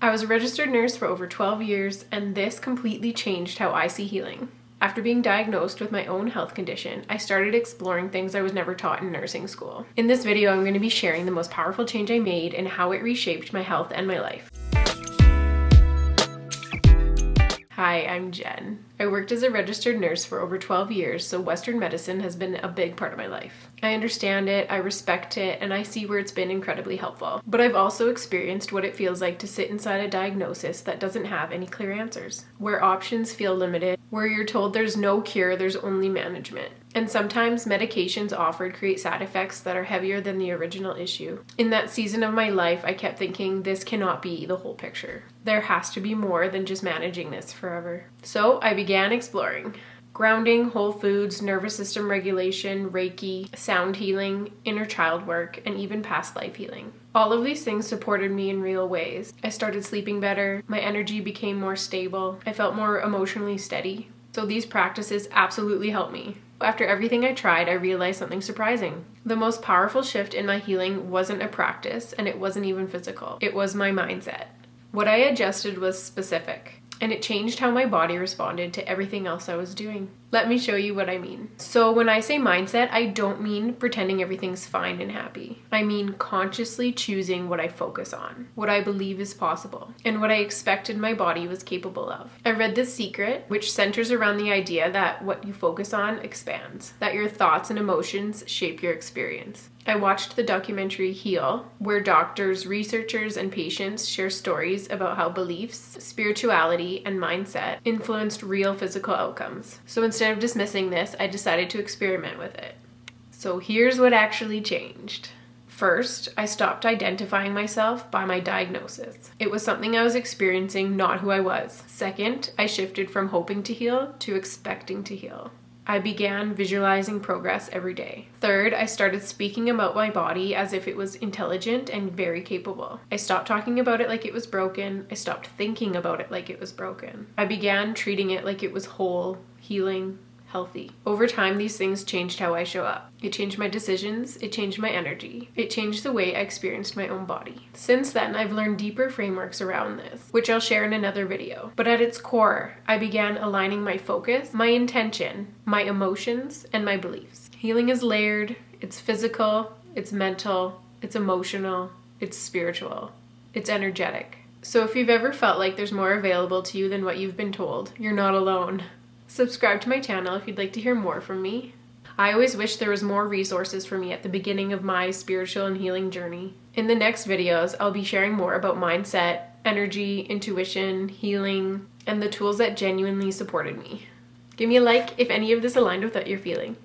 I was a registered nurse for over 12 years, and this completely changed how I see healing. After being diagnosed with my own health condition, I started exploring things I was never taught in nursing school. In this video, I'm going to be sharing the most powerful change I made and how it reshaped my health and my life. Hi, I'm Jen. I worked as a registered nurse for over 12 years, so Western medicine has been a big part of my life. I understand it, I respect it, and I see where it's been incredibly helpful. But I've also experienced what it feels like to sit inside a diagnosis that doesn't have any clear answers, where options feel limited, where you're told there's no cure, there's only management. And sometimes medications offered create side effects that are heavier than the original issue. In that season of my life, I kept thinking this cannot be the whole picture. There has to be more than just managing this forever. So I began exploring. Grounding, whole foods, nervous system regulation, Reiki, sound healing, inner child work, and even past life healing. All of these things supported me in real ways. I started sleeping better, my energy became more stable, I felt more emotionally steady. So these practices absolutely helped me. After everything I tried, I realized something surprising. The most powerful shift in my healing wasn't a practice, and it wasn't even physical. It was my mindset. What I adjusted was specific, and it changed how my body responded to everything else I was doing. Let me show you what I mean. So when I say mindset, I don't mean pretending everything's fine and happy. I mean consciously choosing what I focus on, what I believe is possible, and what I expected my body was capable of. I read The Secret, which centers around the idea that what you focus on expands, that your thoughts and emotions shape your experience. I watched the documentary Heal, where doctors, researchers, and patients share stories about how beliefs, spirituality, and mindset influenced real physical outcomes. So instead of dismissing this, I decided to experiment with it. So here's what actually changed. First, I stopped identifying myself by my diagnosis. It was something I was experiencing, not who I was. Second, I shifted from hoping to heal to expecting to heal. I began visualizing progress every day. Third, I started speaking about my body as if it was intelligent and very capable. I stopped talking about it like it was broken. I stopped thinking about it like it was broken. I began treating it like it was whole, healing, healthy. Over time, these things changed how I show up. It changed my decisions, it changed my energy, it changed the way I experienced my own body. Since then, I've learned deeper frameworks around this, which I'll share in another video. But at its core, I began aligning my focus, my intention, my emotions, and my beliefs. Healing is layered, it's physical, it's mental, it's emotional, it's spiritual, it's energetic. So if you've ever felt like there's more available to you than what you've been told, you're not alone. Subscribe to my channel if you'd like to hear more from me. I always wish there was more resources for me at the beginning of my spiritual and healing journey. In the next videos, I'll be sharing more about mindset, energy, intuition, healing, and the tools that genuinely supported me. Give me a like if any of this aligned with what you're feeling.